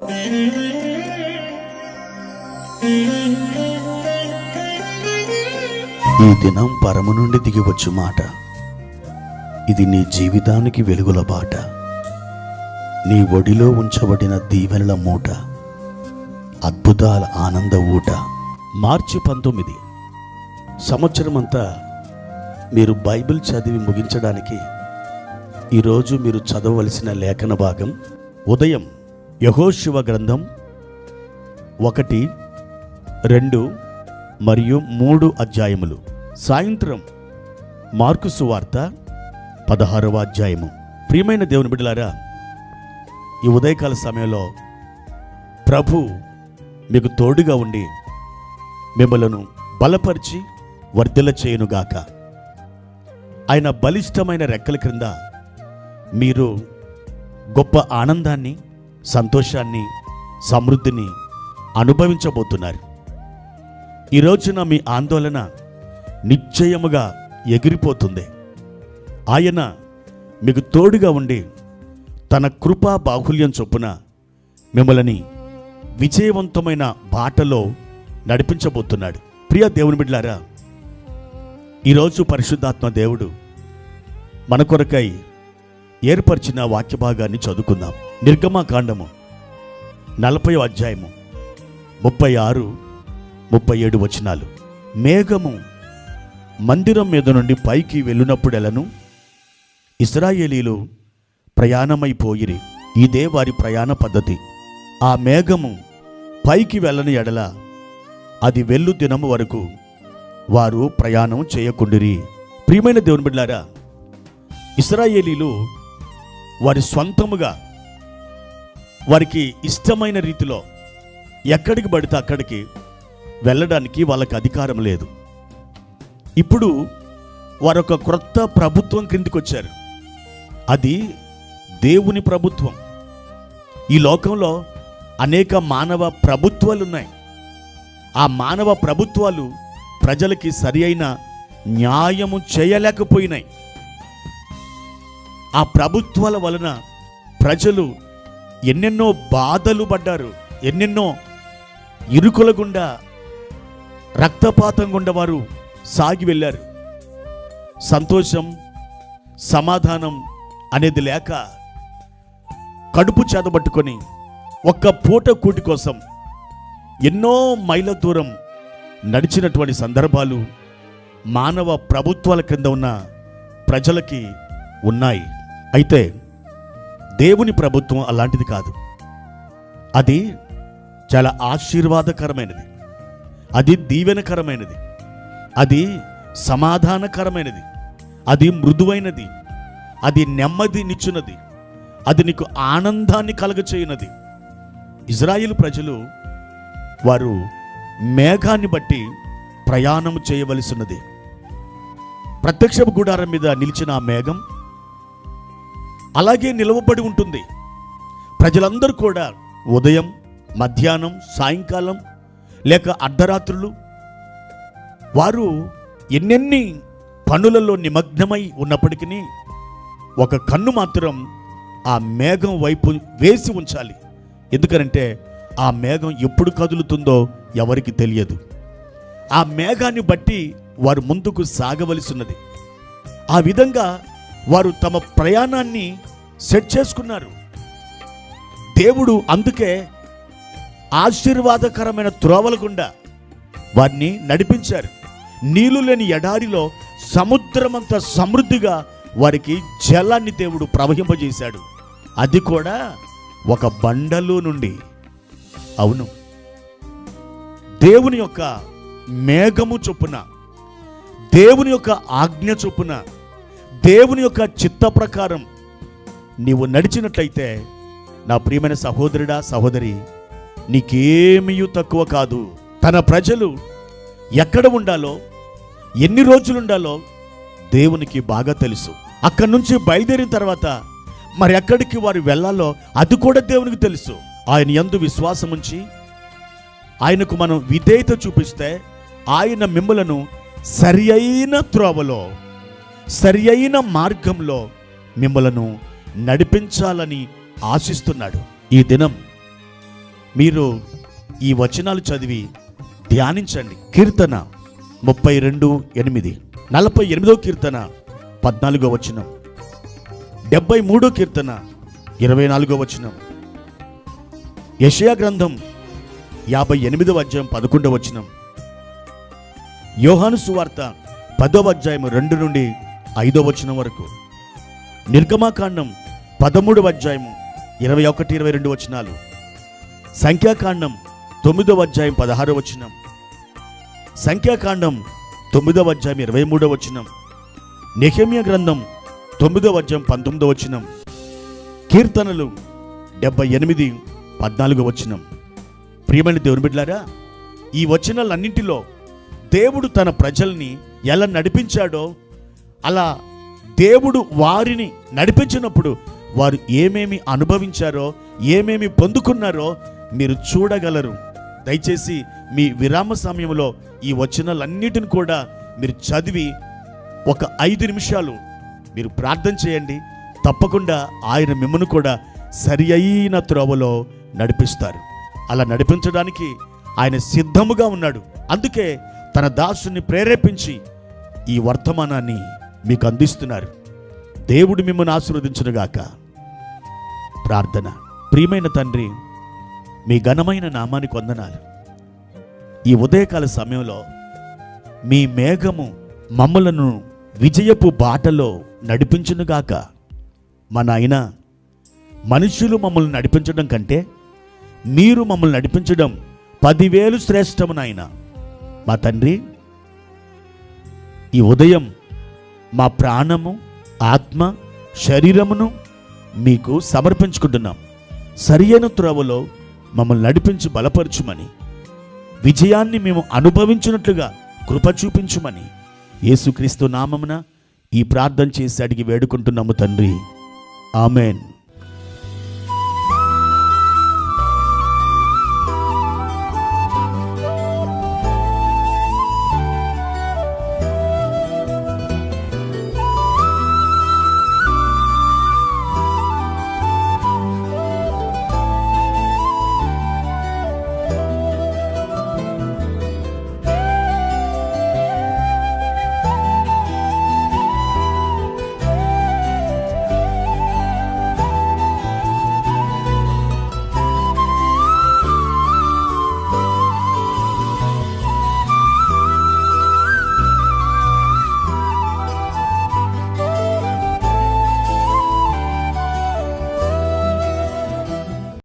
ఈ దినం పరము నుండి దిగివచ్చు మాట. ఇది నీ జీవితానికి వెలుగుల బాట. నీ ఒడిలో ఉంచబడిన దీవెనల మూట, అద్భుతాల ఆనంద ఊట. మార్చి 19 సంవత్సరమంతా మీరు బైబిల్ చదివి ముగించడానికి ఈరోజు మీరు చదవవలసిన లేఖన భాగం ఉదయం యెహోషువ గ్రంథం 1, 2 మరియు 3 అధ్యాయములు, సాయంత్రం మార్కు సువార్త 16వ అధ్యాయము. ప్రియమైన దేవుని బిడ్డలారా, ఈ ఉదయకాల సమయంలో ప్రభు మీకు తోడుగా ఉండి మిమ్మలను బలపరిచి వర్ధిల్ల చేయునుగాక. ఆయన బలిష్టమైన రెక్కల క్రింద మీరు గొప్ప ఆనందాన్ని, సంతోషాన్ని, సమృద్ధిని అనుభవించబోతున్నారు. ఈ రోజున మీ ఆందోళన నిశ్చయముగా ఎగిరిపోతుంది. ఆయన మీకు తోడుగా ఉండి తన కృపా బాహుల్యం చొప్పున మిమ్మల్ని విజయవంతమైన బాటలో నడిపించబోతున్నాడు. ప్రియ దేవుని బిడ్డలారా, ఈరోజు పరిశుద్ధాత్మ దేవుడు మన కొరకై ఏర్పరిచిన వాక్య భాగాన్ని చదువుకుందాం. నిర్గమకాండము 40వ అధ్యాయము 36, 37 వచనాలు. మేఘము మందిరం మీద నుండి పైకి వెళ్ళినప్పుడెలను ఇశ్రాయేలీలు ప్రయాణమైపోయిరి. ఇదే వారి ప్రయాణ పద్ధతి. ఆ మేఘము పైకి వెళ్ళని ఎడల అది వెళ్ళు దినము వరకు వారు ప్రయాణం చేయకుండిరి. ప్రియమైన దేవుని బిడ్డలారా, ఇశ్రాయేలీలు వారి స్వంతముగా వారికి ఇష్టమైన రీతిలో ఎక్కడికి పడితే అక్కడికి వెళ్ళడానికి వాళ్ళకి అధికారం లేదు. ఇప్పుడు వారొక క్రొత్త ప్రభుత్వం క్రిందికి వచ్చారు. అది దేవుని ప్రభుత్వం. ఈ లోకంలో అనేక మానవ ప్రభుత్వాలు ఉన్నాయి. ఆ మానవ ప్రభుత్వాలు ప్రజలకి సరి అయిన న్యాయము చేయలేకపోయినాయి. ఆ ప్రభుత్వాల వలన ప్రజలు ఎన్నెన్నో బాధలు పడ్డారు. ఎన్నెన్నో ఇరుకుల గుండా, రక్తపాతం గుండా వారు సాగి వెళ్ళారు. సంతోషం, సమాధానం అనేది లేక కడుపు చేతబట్టుకొని ఒక్క పూట కూటి కోసం ఎన్నో మైళ్ళ దూరం నడిచినటువంటి సందర్భాలు మానవ ప్రభుత్వాల క్రింద ఉన్న ప్రజలకి ఉన్నాయి. అయితే దేవుని ప్రభుత్వం అలాంటిది కాదు. అది చాలా ఆశీర్వాదకరమైనది, అది దీవెనకరమైనది, అది సమాధానకరమైనది, అది మృదువైనది, అది నెమ్మదినిచ్చున్నది, అది నీకు ఆనందాన్ని కలగచేయునది. ఇజ్రాయేలు ప్రజలు వారు మేఘాన్ని బట్టి ప్రయాణం చేయవలసినది. ప్రత్యక్ష గుడారం మీద నిలిచిన ఆ మేఘం అలాగే నిలవబడి ఉంటుంది. ప్రజలందరూ కూడా ఉదయం, మధ్యాహ్నం, సాయంకాలం లేక అర్ధరాత్రులు వారు ఎన్నెన్ని పనులలో నిమగ్నమై ఉన్నప్పటికీ ఒక కన్ను మాత్రం ఆ మేఘం వైపు వేసి ఉంచాలి. ఎందుకనంటే ఆ మేఘం ఎప్పుడు కదులుతుందో ఎవరికి తెలియదు. ఆ మేఘాన్ని బట్టి వారు ముందుకు సాగవలసినది. ఆ విధంగా వారు తమ ప్రయాణాన్ని సెట్ చేసుకున్నారు. దేవుడు అందుకే ఆశీర్వాదకరమైన త్రోవల గుండా వారిని నడిపించారు. నీళ్లు లేని ఎడారిలో సముద్రమంత సమృద్ధిగా వారికి జలాన్ని దేవుడు ప్రవహింపజేశాడు. అది కూడా ఒక బండలో నుండి. అవును, దేవుని యొక్క మేఘము చొప్పున, దేవుని యొక్క ఆజ్ఞ చొప్పున, దేవుని యొక్క చిత్త ప్రకారం నీవు నడిచినట్లయితే నా ప్రియమైన సహోదరుడా, సహోదరి, నీకేమీ తక్కువ కాదు. తన ప్రజలు ఎక్కడ ఉండాలో, ఎన్ని రోజులు ఉండాలో దేవునికి బాగా తెలుసు. అక్కడి నుంచి బయలుదేరిన తర్వాత మరి ఎక్కడికి వారు వెళ్ళాలో అది కూడా దేవునికి తెలుసు. ఆయన యందు విశ్వాసం ఉంచి ఆయనకు మనం విధేయత చూపిస్తే ఆయన మిమ్మలను సరి అయిన త్రోవలో, సరి అయిన మార్గంలో మిమ్మలను నడిపించాలని ఆశిస్తున్నాడు. ఈ దినం మీరు ఈ వచనాలు చదివి ధ్యానించండి. కీర్తన 32:8, 48వ కీర్తన 14వ వచనం, 73వ కీర్తన 24వ వచనం, యెషయా గ్రంథం 58వ అధ్యాయం 11వ వచనం, యోహాను సువార్త 10వ అధ్యాయం 2 నుండి 5వ వచనం వరకు, నిర్గమాకాండం 13వ అధ్యాయం 21-22 వచనాలు, సంఖ్యాకాండం 9వ అధ్యాయం 16వ వచనం, సంఖ్యాకాండం 9వ అధ్యాయం 23వ వచనం, నెహెమ్యా గ్రంథం 9వ అధ్యాయం 19వ వచనం, కీర్తనలు 78:14వ వచనం. ప్రియమైన దేవుని బిడ్డలారా, ఈ వచనాలన్నింటిలో దేవుడు తన ప్రజల్ని ఎలా నడిపించాడో, అలా దేవుడు వారిని నడిపించినప్పుడు వారు ఏమేమి అనుభవించారో, ఏమేమి పొందుకున్నారో మీరు చూడగలరు. దయచేసి మీ విరామ సమయంలో ఈ వచనాలన్నిటిని కూడా మీరు చదివి ఒక 5 నిమిషాలు మీరు ప్రార్థన చేయండి. తప్పకుండా ఆయన మిమ్మల్ని కూడా సరి అయిన త్రోవలో నడిపిస్తారు. అలా నడిపించడానికి ఆయన సిద్ధముగా ఉన్నాడు. అందుకే తన దాసుని ప్రేరేపించి ఈ వర్తమానాన్ని మీకు అందిస్తున్నారు. దేవుడు మిమ్మల్ని ఆశీర్వదించునుగాక. ప్రార్థన. ప్రియమైన తండ్రి, మీ ఘనమైన నామానికి వందనాలు. ఈ ఉదయకాల సమయంలో మీ మేఘము మమ్మలను విజయపు బాటలో నడిపించునుగాక. మా నాయన, మనుషులు మమ్మల్ని నడిపించడం కంటే మీరు మమ్మల్ని నడిపించడం 10,000 శ్రేష్టము నాయన. మా తండ్రి, ఈ ఉదయం మా ప్రాణము, ఆత్మ, శరీరమును మీకు సమర్పించుకుంటున్నాం. సరియైన త్రోవలో మమ్మల్ని నడిపించి బలపరచుమని, విజయాన్ని మేము అనుభవించినట్లుగా కృప చూపించుమని యేసుక్రీస్తు నామమున ఈ ప్రార్థన చేసి అడిగి వేడుకుంటున్నాము తండ్రి. ఆమెన్.